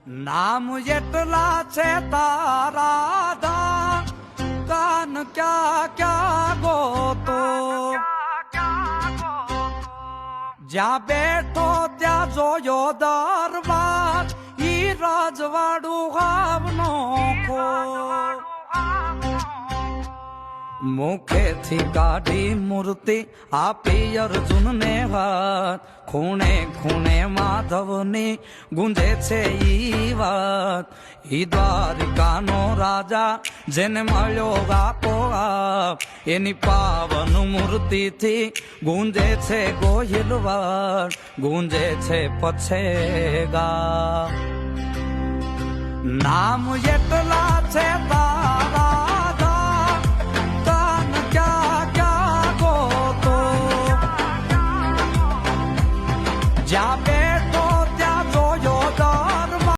નામ એટલા છે તારા ધા કાન ક્યાં ક્યાં ગોતો જ્યાં બેઠો ત્યાં જોયો દરબાર ઈ રજવાડું હાવનો ખો મુખેથી કાઢી મૂર્તિ આપી અર્જુનને હાથ ખૂણે ખૂણે માધવની ગુંજે છે ઈ વાત ઈ દ્વારિકાનો રાજા જેને મળ્યો આપો આપ એની પાવન મૂર્તિથી ગુંજે છે ગોહિલવાડ ગુંજે છે પછેગા નામ એટલા છે